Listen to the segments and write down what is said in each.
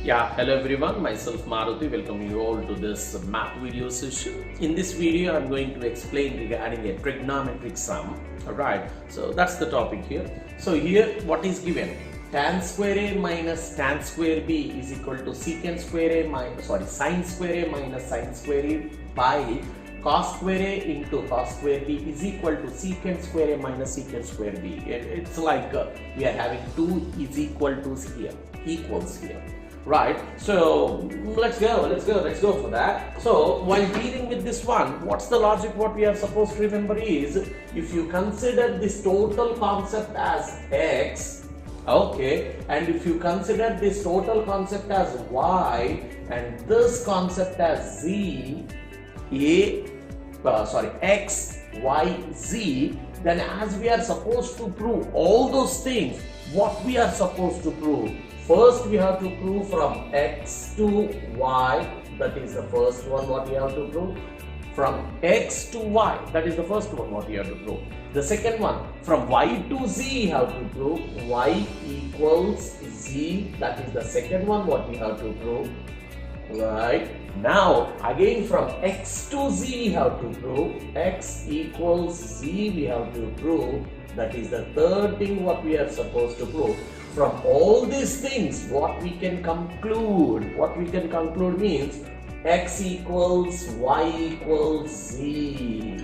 Yeah, hello everyone, myself Maruti, welcome you all to this math video session. In this video, I'm going to explain regarding a trigonometric sum. Alright, so that's the topic here. So here, what is given? Tan square A minus tan square B is equal to secant square A minus, sin square A minus sin square A by cos square A into cos square B is equal to secant square A minus secant square B. It's like we are having two is equal to here, equals here. Right, so let's go for that. So while dealing with this one, what's the logic? What we are supposed to remember is, if you consider this total concept as x, okay, and if you consider this total concept as y and this concept as z, x, y, z, then as we are supposed to prove all those things, what we are supposed to prove? First, we have to prove from x to y, that is the first one what we have to prove. From x to y, that is the first one what we have to prove. The second one, from y to z, you have to prove y equals z, that is the second one what we have to prove. Right, now again from x to z, we have to prove x equals z, we have to prove, that is the third thing what we are supposed to prove. From all these things, what we can conclude means x equals y equals z.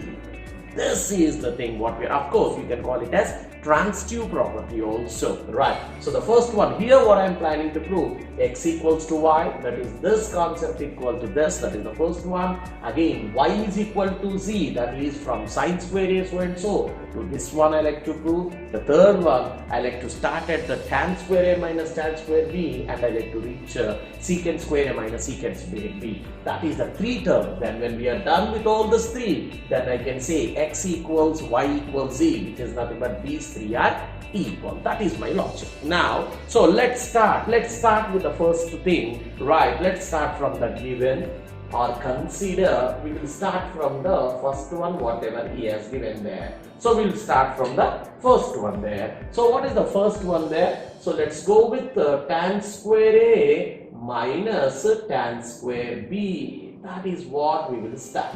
This is the thing what we are, of course, we can call it as transitive property also, right? So the first one here, what I am planning to prove, x equals to y, that is this concept equal to this, that is the first one. Again, y is equal to z, that is from sin square A so and so to this one I like to prove. The third one, I like to start at the tan square A minus tan square B, and I like to reach secant square A minus secant square B. That is the three terms. Then when we are done with all these three, then I can say x equals y equals z, which is nothing but these three are equal. That is my logic. Now, so let's start with the first thing, right? Let's start from the given, or consider, we will start from the first one, whatever he has given there. So we'll start from the first one there. So what is the first one there? So let's go with tan square A minus tan square B. That is what we will start.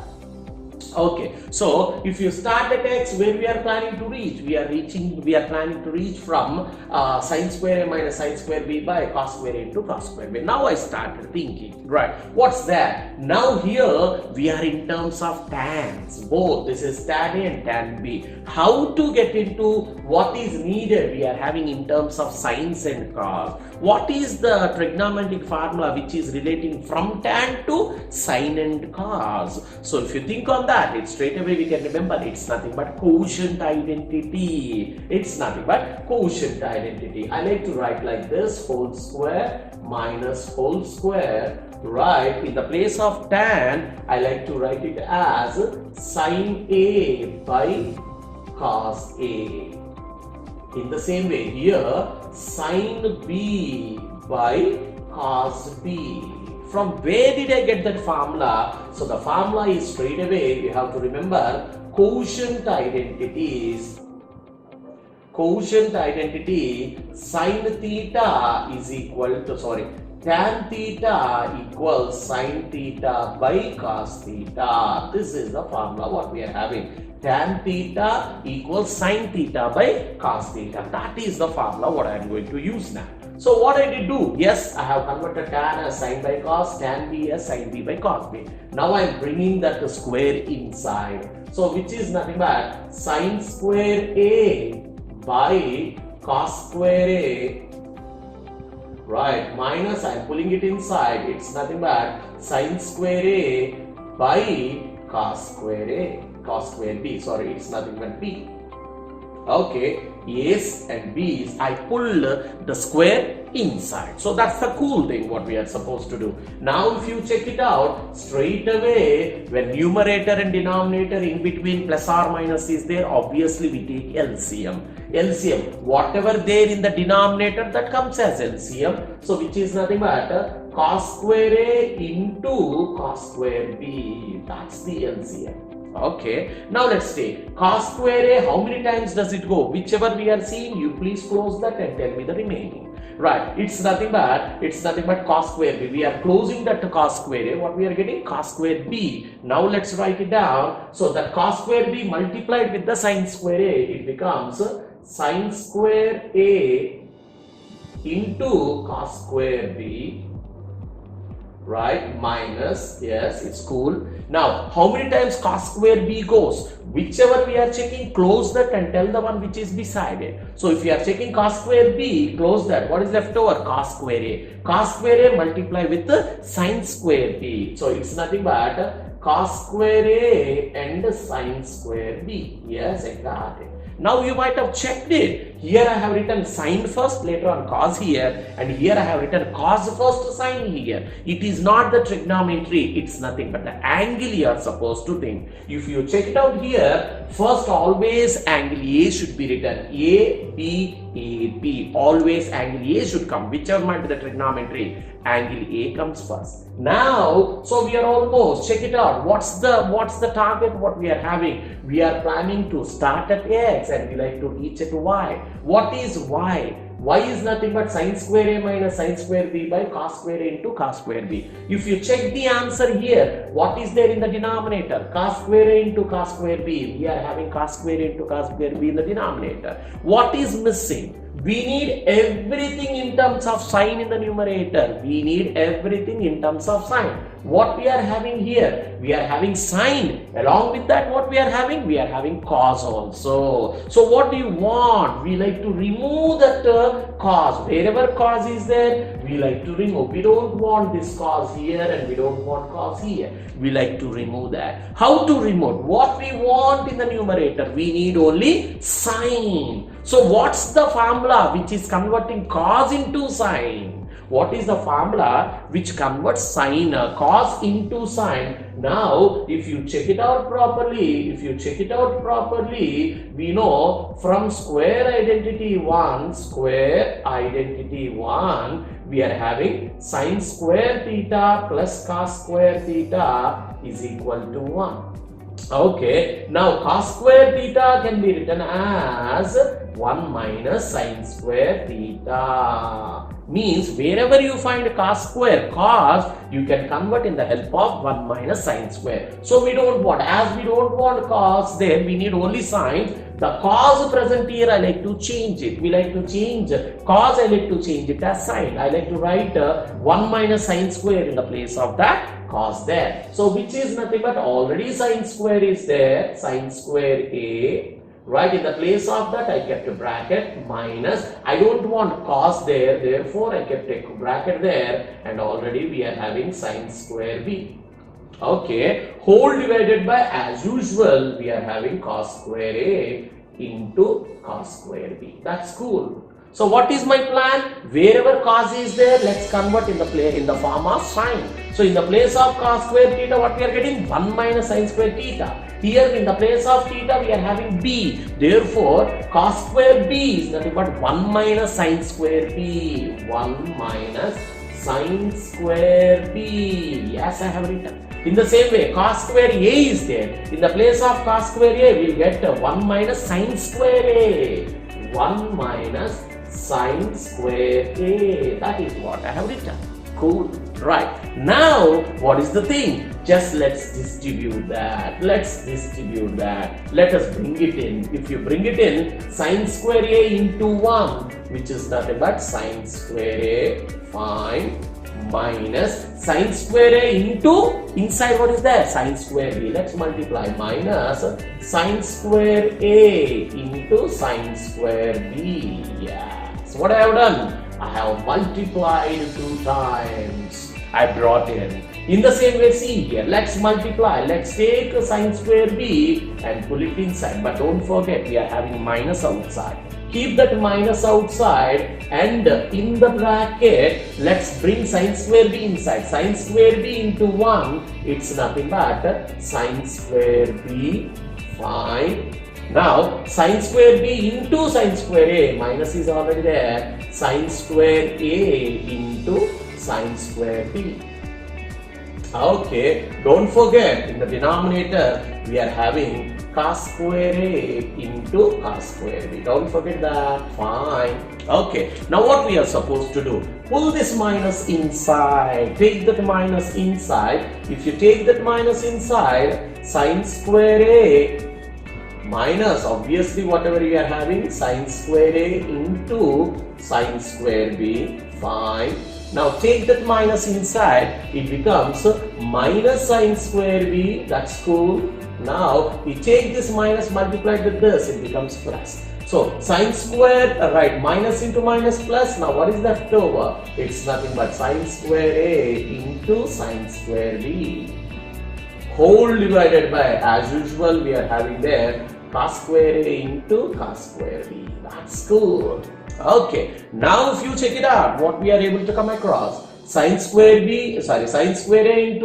Okay, so if you start at x, where we are planning to reach? We are planning to reach from sin square A minus sin square B by cos square A into cos square B. Now I started thinking, right, what's that? Now here we are in terms of tans, both. This is tan A and tan B. How to get into what is needed? We are having in terms of sines and cos. What is the trigonometric formula which is relating from tan to sin and cos? So if you think on that, it straight away we can remember it's nothing but quotient identity. It's nothing but quotient identity. I like to write like this: whole square minus whole square. Right, in the place of tan, I like to write it as sin A by cos A. In the same way here, sin B by cos B. From where did I get that formula? So the formula is straight away, you have to remember quotient identities. Quotient identity, sin theta is equal to, tan theta equals sin theta by cos theta. This is the formula what we are having. Tan theta equals sin theta by cos theta. That is the formula what I am going to use now. So what I did do? Yes, I have converted tan as sin by cos, tan B as sin B by cos B. Now I am bringing that square inside. So which is nothing but sin square A by cos square A, right, minus, I am pulling it inside, it's nothing but sin square A by cos square B, it's nothing but B. Okay, A's and B's, I pulled the square inside. So that's the cool thing what we are supposed to do. Now if you check it out, straight away, when numerator and denominator in between plus or minus is there, obviously we take LCM. Whatever there in the denominator, that comes as LCM. So which is nothing but cos square A into cos square B. That's the LCM. Okay, now let's take cos square A. How many times does it go? Whichever we are seeing, you please close that and tell me the remaining. Right, it's nothing but cos square b. We are closing that to cos square a. What we are getting? Cos square b. Now let's write it down. So the cos square b multiplied with the sin square a, it becomes sin square a into cos square b, right, minus, yes, it's cool. Now how many times cos square b goes? Whichever we are checking, close that and tell the one which is beside it. So if you are checking cos square b, close that. What is left over? Cos square a. Cos square a multiply with the sin square b. So it's nothing but cos square a and sin square b. Yes, I got it. Now you might have checked it. Here I have written sin first, later on cos here, and here I have written cos first, sin here. It is not the trigonometry, it's nothing but the angle you are supposed to think. If you check it out here, first always angle A should be written. A, B, A, B. Always angle A should come. Whichever might be the trigonometry, angle A comes first. Now, so we are almost, check it out. What's the target what we are having? We are planning to start at X and we like to reach at Y. What is Y? Y is nothing but sin square A minus sin square B by cos square A into cos square B. If you check the answer here, what is there in the denominator? Cos square A into cos square B. We are having cos square A into cos square B in the denominator. What is missing? We need everything in terms of sign in the numerator. We need everything in terms of sign. What we are having here? We are having sine. Along with that, what we are having? We are having cos also. So what do you want? We like to remove that cos. Wherever cos is there, we like to remove. We don't want this cos here and we don't want cos here. We like to remove that. How to remove? What we want in the numerator? We need only sine. So what's the formula which is converting cos into sine? What is the formula which converts sine, cos into sine? Now, if you check it out properly, we know from square identity 1, we are having sine square theta plus cos square theta is equal to 1. Okay, now cos square theta can be written as 1 minus sine square theta. Means wherever you find cos square, cos, you can convert in the help of 1 minus sine square. So we don't want, as we don't want cos there, we need only sine. The cos present here, I like to change it. We like to change cos, I like to change it as sine. I like to write 1 minus sine square in the place of that cos there. So which is nothing but already sine square is there, sine square A. Right, in the place of that I kept a bracket minus, I don't want cos there, therefore I kept a bracket there, and already we are having sine square B. Okay, whole divided by, as usual, we are having cos square A into cos square B. That's cool. So what is my plan? Wherever cos is there, let's convert in the form of sine. So in the place of cos square theta, what we are getting? 1 minus sine square theta. Here in the place of theta, we are having b. Therefore, cos square b is nothing but 1 minus sine square b. 1 minus sine square b. Yes, I have written. In the same way, cos square a is there. In the place of cos square a, we will get 1 minus sine square a. 1 minus sine square a. That is what I have written. Cool. Right. Now, what is the thing? Just let's distribute that. Let us bring it in. If you bring it in, sine square a into 1, which is nothing but sine square a, fine, minus sine square a into, inside what is there? Sine square b. Let's multiply, minus sine square a into sine square b. Yeah. So what I have done? I have multiplied 2 times. I brought in. In the same way, see here, let's multiply. Let's take sine square b and pull it inside. But don't forget, we are having minus outside. Keep that minus outside, and in the bracket, let's bring sine square b inside. Sine square b into 1, it's nothing but sine square b, fine. Now, sine square b into sine square a, minus is already there, sine square a into sine square b. Okay, don't forget, in the denominator, we are having cos square A into cos square B. Don't forget that. Fine. Okay. Now what we are supposed to do? Pull this minus inside. Take that minus inside. If you take that minus inside, sin square A minus obviously whatever you are having, sin square A into sin square B. Fine. Now take that minus inside, it becomes minus sin square B. That's cool. Now we take this minus multiplied with this, it becomes plus. So sin square, right, minus into minus plus. Now what is left over? It's nothing but sin square A into sin square B. Whole divided by, as usual, we are having there cos square A into cos square B. That's cool. Okay, now if you check it out, what we are able to come across, sin square A into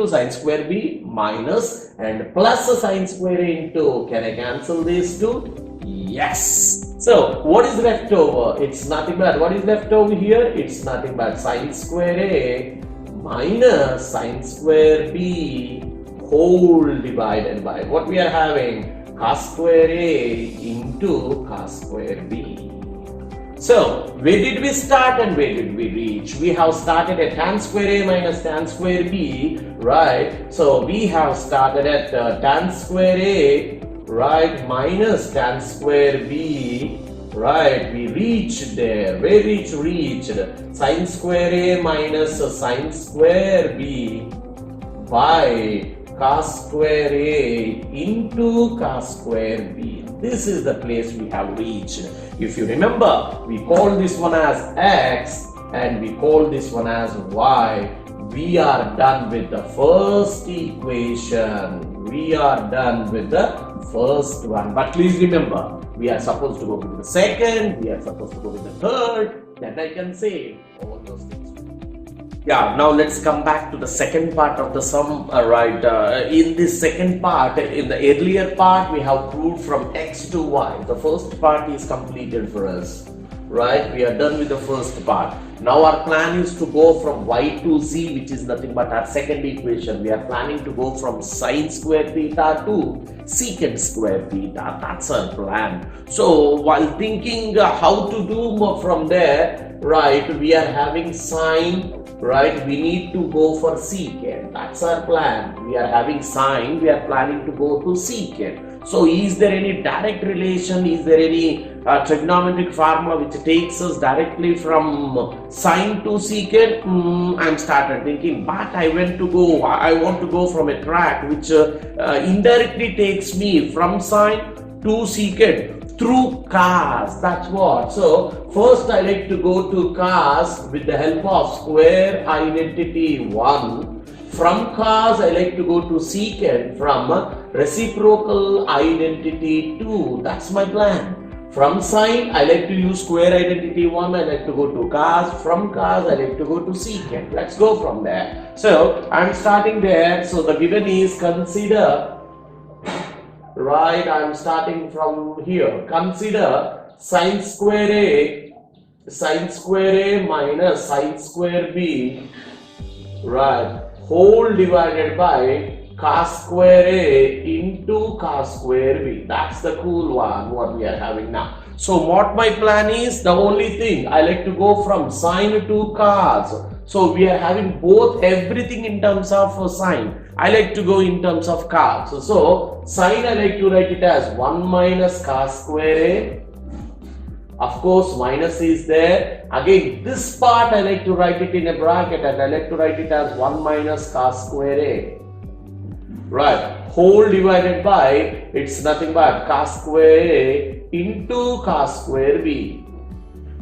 sin square B minus and plus sin square A into, can I cancel these two? Yes. So what is left over? It's nothing but, what is left over here? It's nothing but sin square A minus sin square B whole divided by, what we are having, cos square A into cos square B. So, where did we start and where did we reach? We have started at tan square A minus tan square B, right? So, we have started at tan square A, right, minus tan square B, right? We reached there. Where reached? Sin square A minus sin square B by cos square A into cos square B. This is the place we have reached. If you remember, we call this one as X and we call this one as Y. We are done with the first equation. We are done with the first one. But please remember, we are supposed to go with the second, we are supposed to go with the third. Then I can say all those things. Yeah, now let's come back to the second part of the sum, in this second part, in the earlier part, we have proved from X to Y. The first part is completed for us, right? We are done with the first part. Now our plan is to go from Y to Z, which is nothing but our second equation. We are planning to go from sin square theta to secant square theta. That's our plan. So while thinking how to do from there, right, we are having sine, right, we need to go for secant. That's our plan. We are having sine, we are planning to go to secant. So is there any direct relation, is there any trigonometric formula which takes us directly from sine to secant? I'm started thinking, but I want to go from a track which indirectly takes me from sine to secant through cos. That's what. So first I like to go to cos with the help of square identity 1. From cos I like to go to secant from reciprocal identity 2. That's my plan. From sine I like to use square identity 1. I like to go to cos. From cos I like to go to secant. Let's go from there. So I'm starting there. So the given is consider, right, I'm starting from here. Consider sin square A minus sin square B, right, whole divided by cos square A into cos square B. That's the cool one, what we are having now. So what my plan is, the only thing, I like to go from sine to cos. So we are having both, everything in terms of sine. I like to go in terms of cos. So sine I like to write it as 1 minus cos square A. Of course minus is there. Again this part I like to write it in a bracket and I like to write it as 1 minus cos square A. Right, whole divided by, it's nothing but cos square A into cos square B.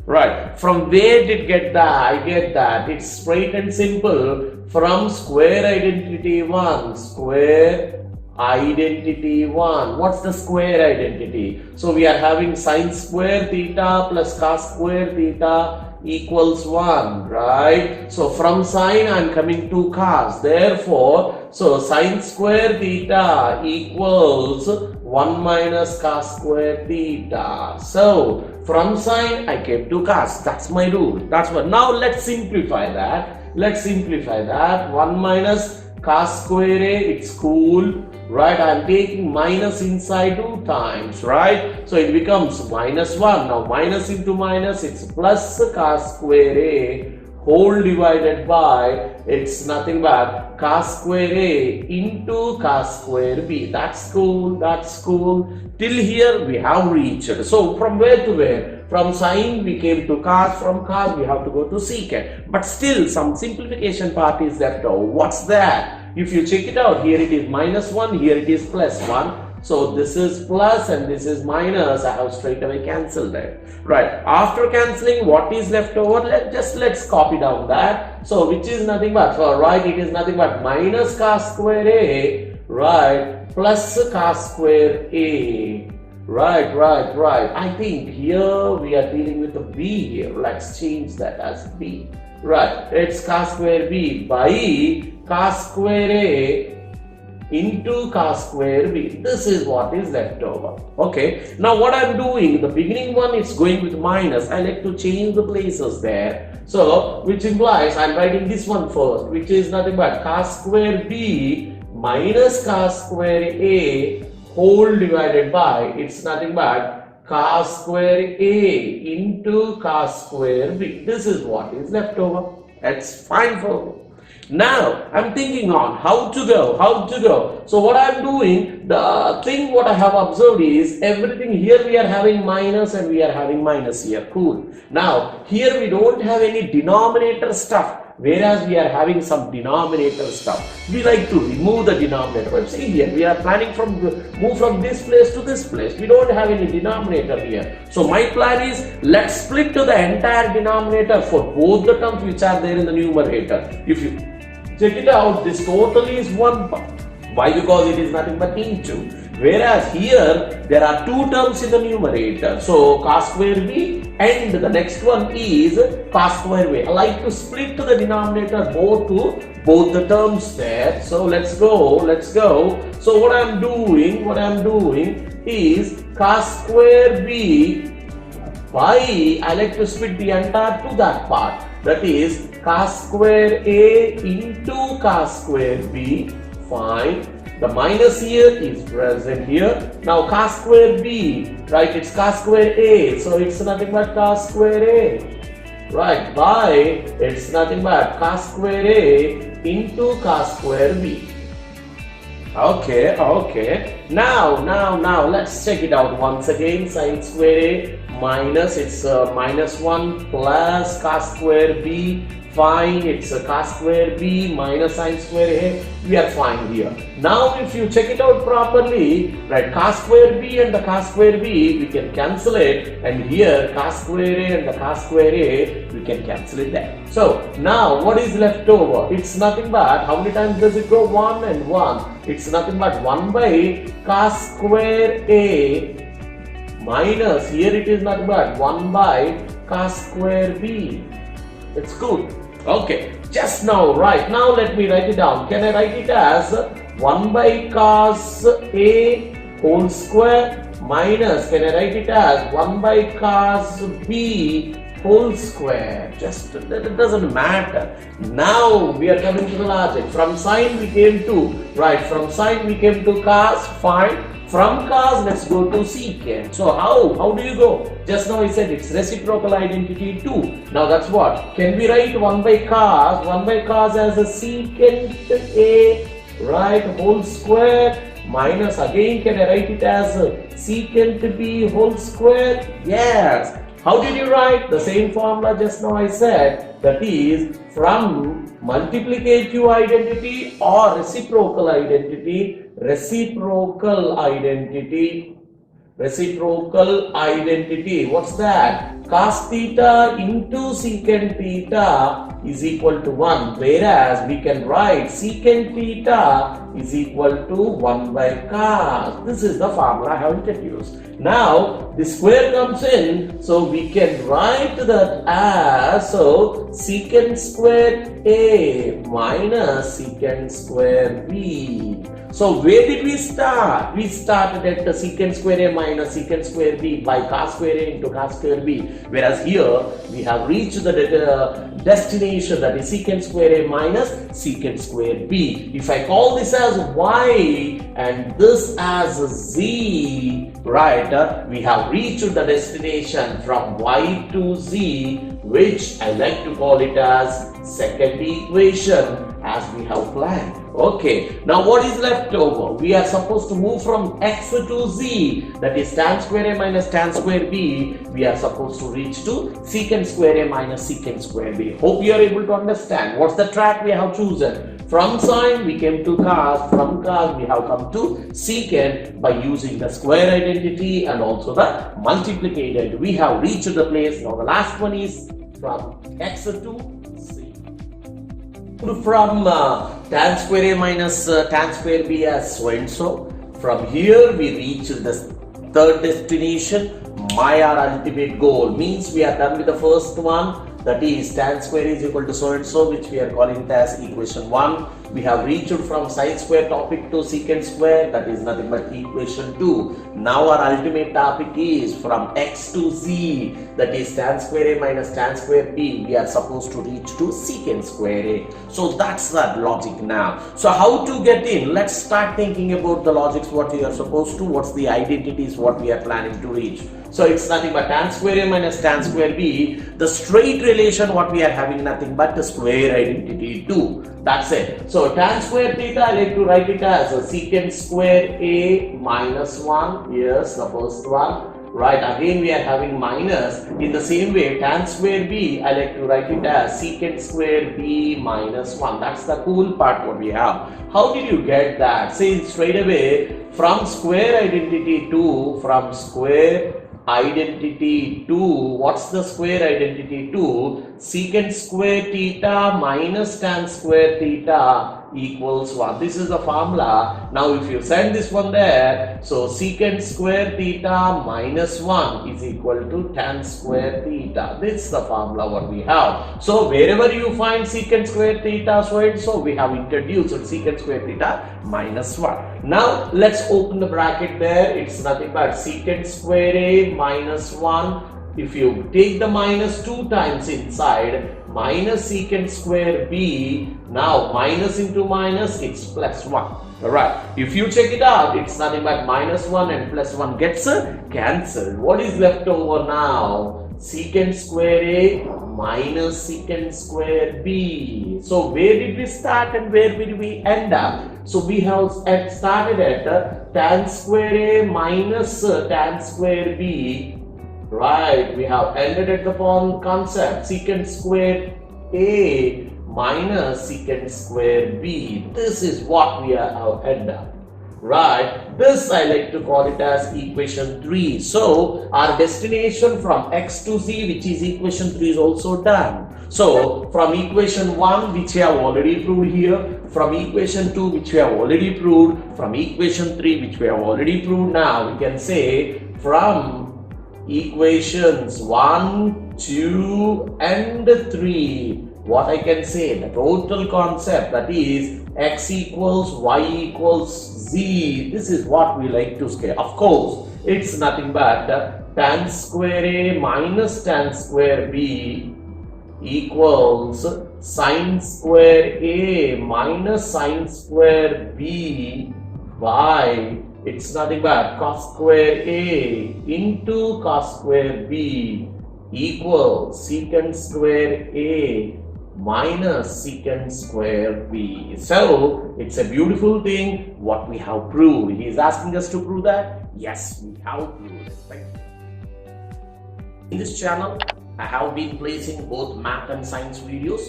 Right, from where did get that? I get that. It's straight and simple. From square identity 1. Square identity 1. What's the square identity? So we are having sin square theta plus cos square theta equals 1, right? So from sine I am coming to cos. Therefore, so sin square theta equals 1 minus cos square theta. So from sine I came to cos. That's my rule. That's what. Now let's simplify that. 1 minus cos square A, it's cool, right? I'm taking minus inside 2 times, right? So it becomes minus 1. Now minus into minus, it's plus cos square A whole divided by, it's nothing but cos square A into cos square B. That's cool, that's cool. Till here we have reached. So from where to where? From sine we came to cos, from cos we have to go to secant. But still some simplification part is left over. What's that? If you check it out, here it is minus 1, here it is plus 1. So this is plus and this is minus. I have straight away cancelled that. Right. After cancelling, what is left over? Let's copy down that. So which is nothing but, right, it is nothing but minus cos square A, right, plus cos square A. Right. I think here we are dealing with the B here. Let's change that as B. Right. It's cos square B by cos square A into cos square B. This is what is left over. Okay. Now what I'm doing, the beginning one is going with minus. I like to change the places there. So which implies I'm writing this one first, which is nothing but cos square B minus cos square A whole divided by, it's nothing but cos square A into cos square B. This is what is left over. That's fine for me. Now I'm thinking on how to go. So what I'm doing, the thing what I have observed is everything here we are having minus and we are having minus here. Cool. Now here we don't have any denominator stuff. Whereas we are having some denominator stuff. We like to remove the denominator. I'm saying here we are planning move from this place to this place. We don't have any denominator here. So my plan is let's split to the entire denominator for both the terms which are there in the numerator. If you check it out, this total is 1. Why? Because it is nothing but into. Whereas here there are 2 terms in the numerator. So cos square B and the next one is cos square B. I like to split to the denominator both the terms there. So let's go. So what I'm doing is cos square B by, I like to split the entire to that part. That is cos square A into cos square B. Fine. The minus here is present here. Now cos square B, right, it's cos square A. So it's nothing but cos square A. Right, by, it's nothing but cos square A into cos square B. Okay. Now let's check it out once again. Sin square A minus, it's minus 1 plus cos square B. Fine, it's a cos square B minus sin square A. We are fine here. Now if you check it out properly, right, cos square B and the cos square B, we can cancel it, and here cos square A and the cos square A, we can cancel it there. So now what is left over? It's nothing but, how many times does it go? 1 and 1. It's nothing but 1 by cos square A minus, here it is nothing but 1 by cos square B. It's good. Okay, just now, right now let me write it down. Can I write it as 1 by cos A whole square minus, can I write it as 1 by cos B whole square? Just, that doesn't matter. Now we are coming to the logic. From sine we came to, right, from sine we came to cos, fine. From cos, let's go to secant. So how do you go? Just now I said it's reciprocal identity 2. Now that's what? Can we write 1 by cos as a secant A, right, whole square minus, again can I write it as a secant B whole square? Yes. How did you write? The same formula just now I said, that is from multiplicative identity or reciprocal identity. What's that? Cos theta into secant theta is equal to 1, whereas we can write secant theta is equal to 1 by cos. This is the formula I have introduced. Now the square comes in, so we can write that as, so secant square A minus secant square B. So where did we start? We started at the secant square A minus secant square B by cos square A into cos square B. whereas here we have reached the destination, that is secant square A minus secant square B. If I call this as Y and this as Z, right, we have reached the destination from Y to Z, which I like to call it as second equation as we have planned. Okay, now what is left over? We are supposed to move from X to Z, that is tan square A minus tan square B. We are supposed to reach to secant square A minus secant square B. Hope you are able to understand what's the track we have chosen. From sine we came to cos, from cos we have come to secant by using the square identity and also the multiplicated. We have reached the place. Now the last one is from X to Z. From tan square A minus tan square B as so and so. From here we reach the third destination. My ultimate goal means we are done with the first one, that is tan square is equal to so and so, which we are calling it as equation 1. We have reached from sine square topic to secant square, that is nothing but equation 2. Now our ultimate topic is from X to Z, that is tan square A minus tan square B. We are supposed to reach to secant square A. So that's that logic now. So how to get in? Let's start thinking about the logics, what we are supposed to, what's the identities, what we are planning to reach. So it's nothing but tan square A minus tan square B. The straight relation what we are having, nothing but the square identity 2. That's it. So tan square theta, I like to write it as a secant square A minus 1. Yes, the first one. Right, again we are having minus. In the same way, tan square B, I like to write it as secant square B minus 1. That's the cool part what we have. How did you get that? Say straight away, from square identity 2, from square identity 2, what's the square identity 2? Secant square theta minus tan square theta equals 1. This is the formula. Now if you send this one there, so secant square theta minus 1 is equal to tan square theta. This is the formula what we have. So wherever you find secant square theta so and so, we have introduced secant square theta minus 1. Now let's open the bracket there. It's nothing but secant square A minus 1. If you take the minus 2 times inside, minus secant square B, now minus into minus, it's plus 1. Alright, if you check it out, it's nothing but minus 1 and plus 1 gets cancelled. What is left over now? Secant square A minus secant square B. So where did we start and where did we end up? So we have started at tan square A minus tan square B. Right, we have ended at the concept secant square A minus secant square B. This is what we have ended up. Right, this I like to call it as equation 3. So our destination from X to Z, which is equation 3, is also done. So from equation 1, which we have already proved here, from equation 2, which we have already proved, from equation 3, which we have already proved, now we can say from equations 1, 2 and 3, what I can say, the total concept, that is X equals Y equals Z. This is what we like to say. Of course, it's nothing but tan square A minus tan square B equals sine square A minus sine square B by, it's nothing but cos square A into cos square B equals secant square A minus secant square B. So it's a beautiful thing what we have proved. He is asking us to prove that. Yes, we have proved it. Thank you. In this channel, I have been placing both math and science videos.